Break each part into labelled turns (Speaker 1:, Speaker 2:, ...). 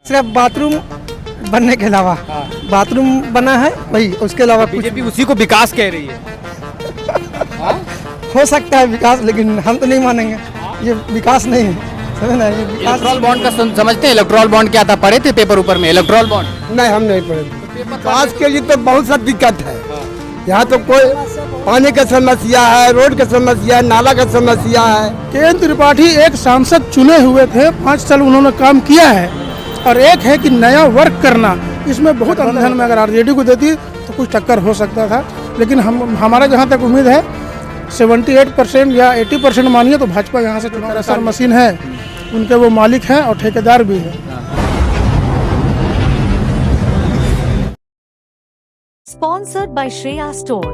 Speaker 1: सिर्फ बाथरूम बनने के अलावा बाथरूम बना है वही, उसके अलावा
Speaker 2: बीजेपी उसी को विकास कह रही है।
Speaker 1: हो सकता है विकास, लेकिन हम तो नहीं मानेंगे, ये विकास नहीं है, समझ ना, ये विकास।
Speaker 2: इलेक्ट्रल बॉन्ड का समझते हैं? इलेक्ट्रल बॉन्ड क्या था, पढ़े थे पेपर ऊपर में? इलेक्ट्रल बॉन्ड
Speaker 3: नहीं, हम नहीं पढ़े। विकास के लिए तो बहुत सा दिक्कत है। यहाँ तो कोई पानी का समस्या है, रोड का समस्या है, नाला का समस्या है।
Speaker 4: केएन त्रिपाठी एक सांसद चुने हुए थे, 5 साल उन्होंने काम किया है, और एक है कि नया वर्क करना, इसमें बहुत अंतर में अगर आरजेडी को देती तो कुछ टक्कर हो सकता था। लेकिन हमारा जहाँ तक उम्मीद है 78% या 80% मानिए तो भाजपा यहाँ से चुनाव सर मशीन है, उनके वो मालिक हैं और ठेकेदार भी है।
Speaker 5: Sponsored by Shreya Store.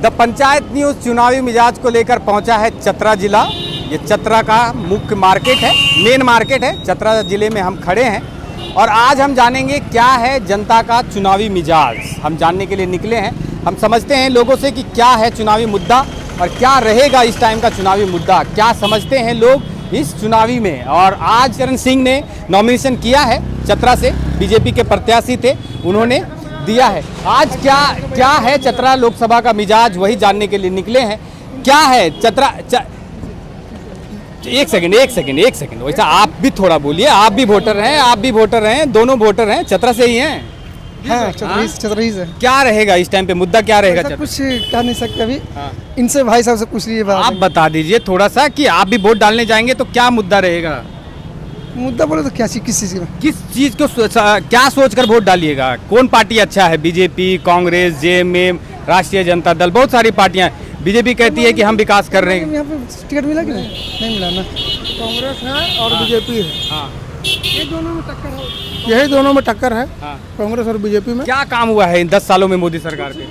Speaker 2: The panchayat news चुनावी मिजाज को लेकर पहुंचा है चतरा जिला। ये चतरा का मुख्य मार्केट है, मेन मार्केट है। चतरा जिले में हम खड़े हैं और आज हम जानेंगे क्या है जनता का चुनावी मिजाज। हम जानने के लिए निकले हैं, हम समझते हैं लोगों से कि क्या है चुनावी मुद्दा और क्या रहेगा इस टाइम का चुनावी मुद्दा, क्या समझते हैं लोग इस चुनावी में। और आज चरण सिंह ने नॉमिनेशन किया है, चतरा से बीजेपी के प्रत्याशी थे, उन्होंने दिया है। आज क्या है चतरा लोकसभा का मिजाज, वही जानने के लिए निकले हैं। क्या है चतरा एक सेकंड वैसा आप भी थोड़ा बोलिए, आप भी वोटर हैं, दोनों वोटर हैं, चतरा से ही हैं।
Speaker 1: हाँ, चतरा से।
Speaker 2: क्या रहेगा इस टाइम पे, मुद्दा क्या रहेगा?
Speaker 1: कुछ कह नहीं सकते अभी, इनसे भाई साहब से पूछ लीजिए।
Speaker 2: आप बता दीजिए थोड़ा सा कि आप भी वोट डालने जाएंगे तो क्या मुद्दा रहेगा?
Speaker 1: मुद्दा बोले तो क्या चीज,
Speaker 2: किस चीज को क्या सोचकर वोट डालिएगा? कौन पार्टी अच्छा है? बीजेपी, कांग्रेस, जेएमएम, राष्ट्रीय जनता दल, बहुत सारी पार्टियां। बीजेपी कहती है कि हम विकास कर रहे हैं।
Speaker 1: यहाँ पे टिकट मिला कि नहीं मिला ना?
Speaker 4: कांग्रेस है और बीजेपी है,
Speaker 2: हाँ,
Speaker 4: यही दोनों में टक्कर है, कांग्रेस और बीजेपी में।
Speaker 2: क्या काम हुआ है इन 10 सालों में मोदी सरकार के?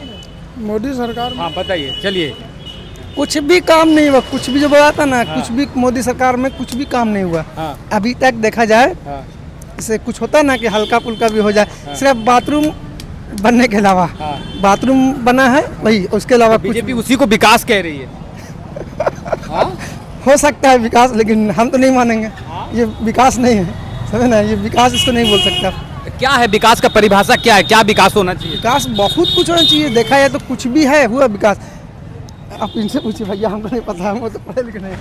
Speaker 4: मोदी सरकार
Speaker 2: हाँ बताइए, चलिए।
Speaker 1: कुछ भी काम नहीं हुआ, कुछ भी जो बोला था ना, कुछ भी मोदी सरकार में कुछ भी काम नहीं हुआ। अभी तक देखा जाए, इससे कुछ होता ना कि हल्का फुल्का भी हो जाए। सिर्फ बाथरूम बनने के अलावा बाथरूम बना है वही, उसके अलावा
Speaker 2: बीजेपी उसी को विकास कह रही है।
Speaker 1: हो सकता है विकास, लेकिन हम तो नहीं मानेंगे, ये विकास नहीं है, समझ ना, ये विकास इसको नहीं बोल सकता।
Speaker 2: क्या है विकास का परिभाषा, क्या है, क्या विकास होना चाहिए?
Speaker 1: विकास बहुत कुछ होना चाहिए, देखा जाए तो कुछ भी है, हुआ विकास। आप इनसे पूछिए भैया, हमको नहीं पता, हम तो पढ़े लिखे नहीं।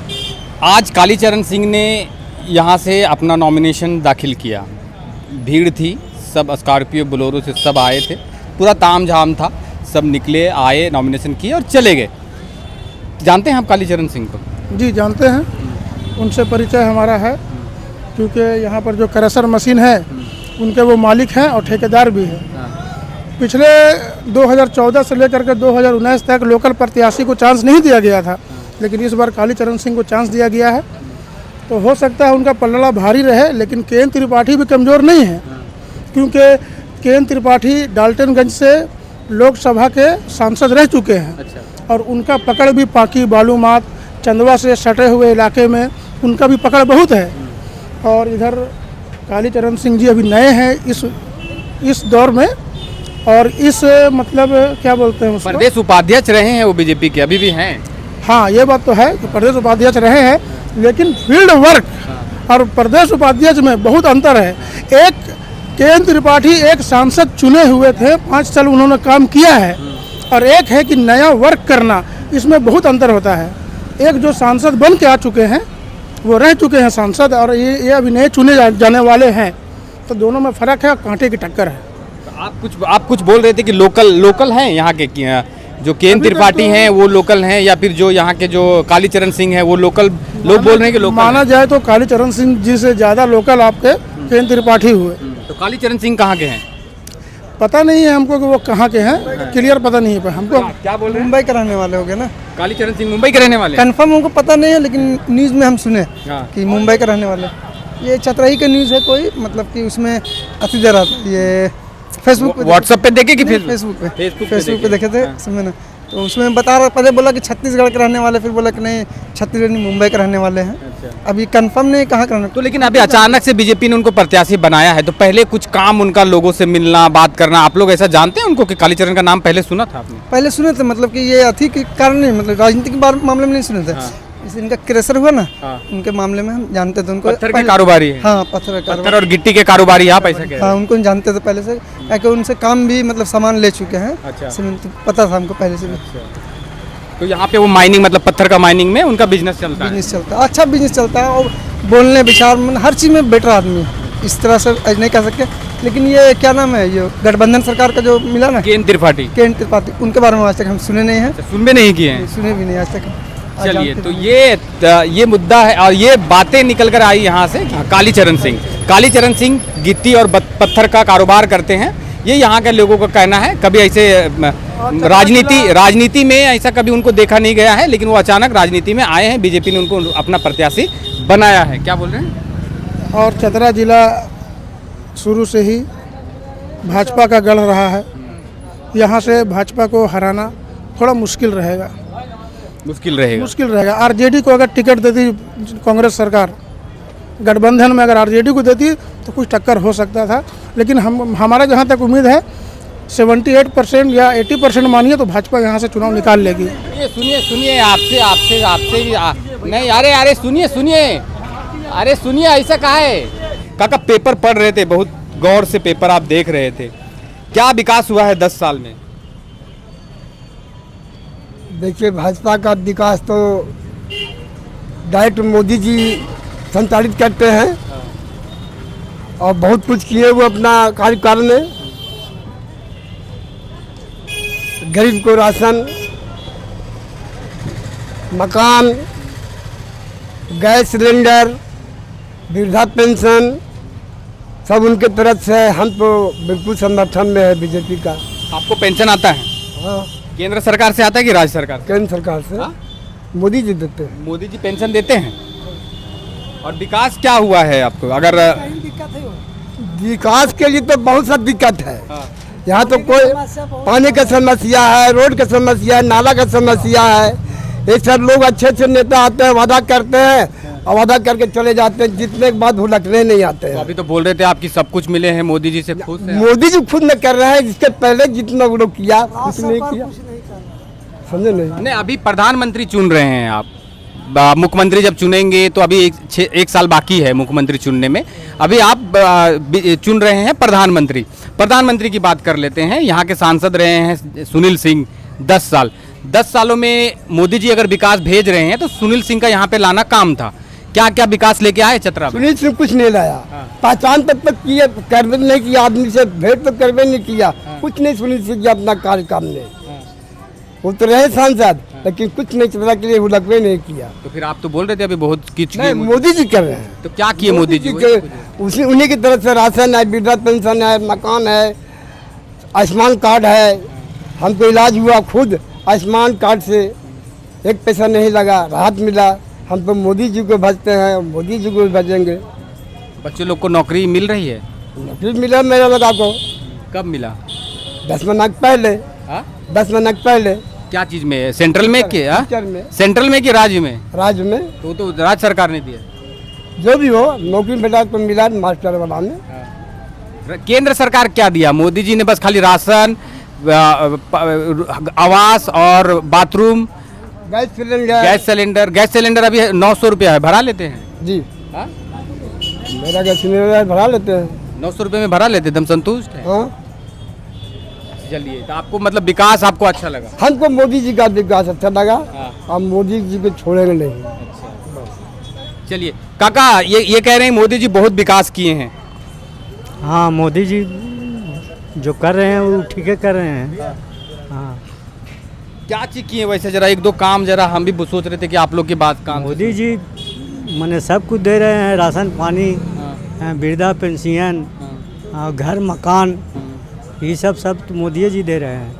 Speaker 2: आज कालीचरण सिंह ने यहाँ से अपना नॉमिनेशन दाखिल किया, भीड़ थी, सब स्कॉर्पियो बोलेरो से सब आए थे, पूरा तामझाम था, सब निकले, आए, नॉमिनेशन किए और चले गए। जानते हैं आप कालीचरण सिंह को?
Speaker 4: जी जानते हैं, उनसे परिचय हमारा है, क्योंकि यहाँ पर जो क्रशर मशीन है उनके वो मालिक हैं और ठेकेदार भी हैं। पिछले 2014 से लेकर के 2019 तक लोकल प्रत्याशी को चांस नहीं दिया गया था, लेकिन इस बार कालीचरण सिंह को चांस दिया गया है। तो हो सकता है उनका पलड़ा भारी रहे, लेकिन केएन त्रिपाठी भी कमज़ोर नहीं है, क्योंकि केएन त्रिपाठी डाल्टनगंज से लोकसभा के सांसद रह चुके हैं। और उनका पकड़ भी पाकी, बालूमात, चंदवा से सटे हुए इलाके में उनका भी पकड़ बहुत है। और इधर कालीचरण सिंह जी अभी नए हैं इस दौर में, और इस मतलब क्या बोलते हैं उसको,
Speaker 2: प्रदेश उपाध्यक्ष रहे हैं वो बीजेपी के, अभी भी हैं।
Speaker 4: हाँ, ये बात तो है कि प्रदेश उपाध्यक्ष रहे हैं, लेकिन फील्ड वर्क और प्रदेश उपाध्यक्ष में बहुत अंतर है। एक केएन त्रिपाठी एक सांसद चुने हुए थे, 5 साल उन्होंने काम किया है, और एक है कि नया वर्क करना, इसमें बहुत अंतर होता है। एक जो सांसद बन के आ चुके हैं, वो रह चुके हैं सांसद, और ये अभी नए चुने जाने वाले हैं, तो दोनों में फ़र्क है, कांटे की टक्कर है।
Speaker 2: तो आप कुछ बोल रहे थे कि लोकल हैं यहाँ के, जो केएन त्रिपाठी हैं वो लोकल हैं, या फिर जो यहाँ के जो कालीचरण सिंह हैं वो लोकल लोग बोल रहे हैं कि लोकल?
Speaker 4: माना जाए तो कालीचरण सिंह जी से ज़्यादा लोकल आपके केएन त्रिपाठी हुए।
Speaker 2: तो कालीचरण सिंह कहाँ के हैं?
Speaker 4: पता नहीं है हमको कि वो कहाँ के हैं, क्लियर पता नहीं है पर हमको।
Speaker 2: क्या बोल रहे हैं?
Speaker 1: मुंबई के रहने वाले हो गए ना?
Speaker 2: कालीचरण सिंह मुंबई के रहने वाले?
Speaker 1: कंफर्म हमको पता नहीं है, लेकिन न्यूज़ में हम सुने कि मुंबई के रहने वाले। ये चतराई का न्यूज़ है कोई, मतलब कि उसमें अति जरा ये फेसबुक पे,
Speaker 2: व्हाट्सएप पे देखे कि
Speaker 1: फेसबुक पे देखे थे, समझे ना? तो उसमें बता रहा, पहले बोला कि छत्तीसगढ़ के रहने वाले, फिर बोला कि नहीं छत्तीसगढ़ नहीं, मुंबई के रहने वाले हैं। अभी कंफर्म नहीं कहाँ का रहने।
Speaker 2: तो लेकिन अभी अचानक से बीजेपी ने उनको प्रत्याशी बनाया है, तो पहले कुछ काम उनका लोगों से मिलना, बात करना, आप लोग ऐसा जानते हैं उनको कि कालीचरण का नाम पहले सुना था आपने?
Speaker 1: पहले सुने थे, मतलब कि ये अथी के कारण नहीं, मतलब राजनीति के मामले में नहीं सुने थे। जैसे इनका क्रेशर हुआ ना,
Speaker 2: हाँ।
Speaker 1: उनके मामले में हम जानते थे उनको।
Speaker 2: पत्थर के कारोबारी है।
Speaker 1: हाँ, पत्थर का
Speaker 2: पत्थर और गिट्टी के कारोबारी आप ऐसा कह रहे
Speaker 1: हाँ, उनको हम जानते थे पहले से, ताकि उनसे काम भी मतलब सामान ले चुके हैं।
Speaker 2: अच्छा।
Speaker 1: सीमेंट तो पता था हमको पहले से भी।
Speaker 2: हैं। तो यहाँ पे वो माइनिंग मतलब पत्थर का माइनिंग में उनका बिजनेस चलता है।
Speaker 1: बिजनेस चलता है, अच्छा बिजनेस चलता है, और बोलने विचार में हर चीज़ में बेटर आदमी है। इस तरह से नहीं कह सकते, लेकिन ये क्या नाम है, ये गठबंधन सरकार का जो मिला ना,
Speaker 2: केन त्रिपाठी,
Speaker 1: केन त्रिपाठी, उनके बारे में आज तक हम सुने नहीं हैं,
Speaker 2: सुन भी नहीं किए हैं।
Speaker 1: सुने भी नहीं आज तक। आज
Speaker 2: चलिए,
Speaker 1: जानते
Speaker 2: तो
Speaker 1: भी
Speaker 2: ये मुद्दा है और ये बातें निकल कर आई यहाँ से। कालीचरण सिंह गिट्टी और पत्थर का कारोबार करते हैं, ये यहाँ के लोगों का कहना है। कभी ऐसे राजनीति में ऐसा कभी उनको देखा नहीं गया है, लेकिन वो अचानक राजनीति में आए हैं, बीजेपी ने उनको अपना प्रत्याशी बनाया है। क्या बोल रहे हैं?
Speaker 4: और चतरा जिला शुरू से ही भाजपा का गढ़ रहा है। यहाँ से भाजपा को हराना थोड़ा मुश्किल रहेगा। आरजेडी को अगर टिकट देती कांग्रेस सरकार, गठबंधन में अगर आरजेडी को देती तो कुछ टक्कर हो सकता था, लेकिन हमारा जहाँ तक उम्मीद है 78% या 80% मानिए तो भाजपा यहाँ से चुनाव निकाल लेगी।
Speaker 2: ये सुनिए आपसे भी नहीं, अरे सुनिए ऐसा कहा है। काका पेपर पढ़ रहे थे, बहुत गौर से पेपर आप देख रहे थे, क्या विकास हुआ है 10 साल में?
Speaker 3: देखिए, भाजपा का विकास तो डायरेक्ट मोदी जी संचालित करते हैं और बहुत कुछ किए हुए अपना कार्यकाल में। गरीब को राशन, मकान, गैस सिलेंडर, वृद्धा पेंशन, सब उनके तरफ से। हम तो बिल्कुल समर्थन में है बीजेपी का।
Speaker 2: आपको पेंशन आता है?
Speaker 3: हाँ,
Speaker 2: केंद्र सरकार से आता है कि राज्य सरकार से?
Speaker 3: केंद्र सरकार से।
Speaker 2: हाँ?
Speaker 3: मोदी जी देते हैं।
Speaker 2: मोदी जी पेंशन देते हैं। और विकास क्या हुआ है आपको? अगर
Speaker 3: विकास के लिए तो बहुत सा दिक्कत है।
Speaker 2: हाँ।
Speaker 3: यहाँ तो कोई पानी का समस्या है, रोड का समस्या है, नाला का समस्या है। ये सब लोग अच्छे नेता आते हैं, वादा करते हैं और वादा करके चले जाते हैं, जितने के बाद भुलकने नहीं आते हैं।
Speaker 2: तो अभी तो बोल रहे थे आपकी सब कुछ मिले हैं, मोदी जी से खुश हैं।
Speaker 3: मोदी जी खुद न कर रहे हैं, जिसके पहले जितना वो लोग किया कुछ नहीं किया, समझे नहीं।
Speaker 2: अभी प्रधानमंत्री चुन रहे हैं आप, मुख्यमंत्री जब चुनेंगे तो अभी एक साल बाकी है मुख्यमंत्री चुनने में। अभी आप चुन रहे हैं प्रधानमंत्री की बात कर लेते हैं। यहाँ के सांसद रहे हैं सुनील सिंह 10 साल। 10 सालों में मोदी जी अगर विकास भेज रहे हैं तो सुनील सिंह का यहाँ पे लाना काम था। क्या क्या विकास लेके आए चतरा?
Speaker 3: सुनील सिंह कुछ नहीं लाया। पहचान तक किए, करवे नहीं किया, आदमी से भेंट तो करवे नहीं किया। कुछ नहीं सुनील सिंह जी अपना कार्यकाल में। वो तो रहे सांसद, लेकिन कुछ नहीं चतरा के लिए हुलकवे नहीं किया।
Speaker 2: तो फिर आप तो बोल रहे थे अभी बहुत कुछ
Speaker 3: नहीं, मोदी जी कर रहे हैं।
Speaker 2: तो क्या किए मोदी जी?
Speaker 3: उसी उन्हीं की तरफ से राशन है, वृद्धा पेंशन है, मकान है, आयुष्मान कार्ड है। हमको इलाज हुआ खुद आयुष्मान कार्ड से, एक पैसा नहीं लगा, राहत मिला। हम तो मोदी जी को भजते हैं, मोदी जी को भी भजेंगे।
Speaker 2: बच्चे लोग को नौकरी मिल रही है?
Speaker 3: नौकरी मिला मेरा लगा को।
Speaker 2: कब मिला?
Speaker 3: 10 महीना पहले। 10 महीना पहले।
Speaker 2: क्या चीज में? सेंट्रल में के?
Speaker 3: टीचर में।
Speaker 2: सेंट्रल में कि राज्य में?
Speaker 3: राज्य में।
Speaker 2: तो राज्य सरकार ने दिया।
Speaker 3: जो भी हो, नौकरी मिला तो मिला मास्टर वाला में।
Speaker 2: केंद्र सरकार क्या दिया? मोदी जी ने बस खाली राशन, आवास और बाथरूम, गैस सिलेंडर अभी 900 रुपया है, भरा लेते हैं
Speaker 3: जी।
Speaker 2: हा?
Speaker 3: मेरा गैस सिलेंडर भरा लेते हैं।
Speaker 2: 900 रुपये में भरा लेते, एकदम संतुष्ट है?
Speaker 3: हाँ।
Speaker 2: चलिए, तो आपको मतलब विकास आपको अच्छा लगा?
Speaker 3: हमको मोदी जी का विकास अच्छा लगा।
Speaker 2: हाँ।
Speaker 3: हम मोदी जी को छोड़ेंगे नहीं।
Speaker 2: चलिए काका, ये कह रहे हैं मोदी जी बहुत विकास किए हैं।
Speaker 6: हाँ, मोदी जी जो कर रहे हैं वो ठीक है कर रहे हैं। हाँ।
Speaker 2: क्या चीज किए वैसे? जरा एक दो काम, जरा हम भी सोच रहे थे कि आप लोग की बात काम।
Speaker 6: मोदी जी मैंने सब कुछ दे रहे हैं, राशन पानी, वृद्धा पेंशन, घर मकान, ये सब तो मोदी जी दे रहे हैं,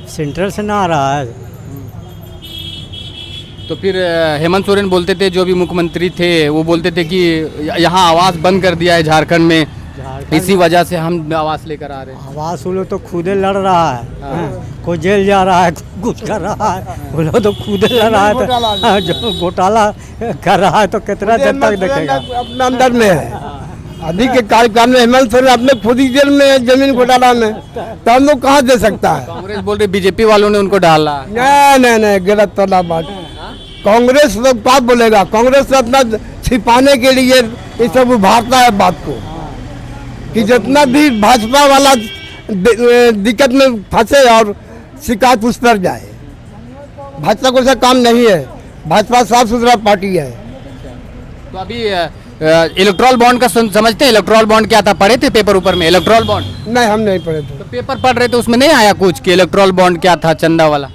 Speaker 6: सेंट्रल से ना आ रहा है।
Speaker 2: तो फिर हेमंत सोरेन बोलते थे, जो भी मुख्यमंत्री थे, वो बोलते थे कि यहाँ आवास बंद कर दिया है झारखंड में, इसी वजह से हम आवास लेकर आ रहे हैं।
Speaker 6: आवास वो लोग तो खुदे लड़ रहा है। कोई जेल जा रहा है, कुछ कर रहा है, वो लोग तो खुदे लड़ रहा है। जो घोटाला कर रहा है तो कितना देर तक देखेगा?
Speaker 3: अपने अंदर में है। अभी के कार्यकाल में हेमंत सोरेन अपने खुद ही जेल में है, जमीन घोटाला में। तो हम लोग कहाँ दे सकता है?
Speaker 2: कांग्रेस बोल रहे बीजेपी वालों ने उनको डाला।
Speaker 3: नहीं, गलत तो ना बात। कांग्रेस लोग क्या बोलेगा, कांग्रेस अपना छिपाने के लिए ये सब उभारता है बात को कि जितना भी भाजपा वाला दिक्कत में फंसे और शिकायत उस पर जाए। भाजपा को ऐसा काम नहीं है, भाजपा साफ सुथरा पार्टी है।
Speaker 2: तो अभी इलेक्ट्रॉल बॉन्ड का समझते हैं? इलेक्ट्रॉल बॉन्ड क्या था, पढ़े थे पेपर ऊपर में इलेक्ट्रॉल बॉन्ड?
Speaker 3: नहीं, हम नहीं पढ़े थे।
Speaker 2: तो पेपर पढ़ रहे थे, उसमें नहीं आया कुछ कि इलेक्ट्रॉल बॉन्ड क्या था, चंदा वाला?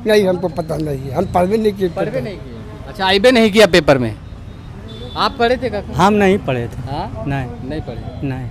Speaker 3: नहीं, हमको पता नहीं है, हम पढ़वे नहीं किए।
Speaker 2: पढ़वे नहीं किया? अच्छा, आईबे नहीं किया पेपर में। आप पढ़े थे काका?
Speaker 6: हम नहीं पढ़े थे।
Speaker 2: हाँ,
Speaker 6: नहीं
Speaker 2: नहीं पढ़े।
Speaker 6: नहीं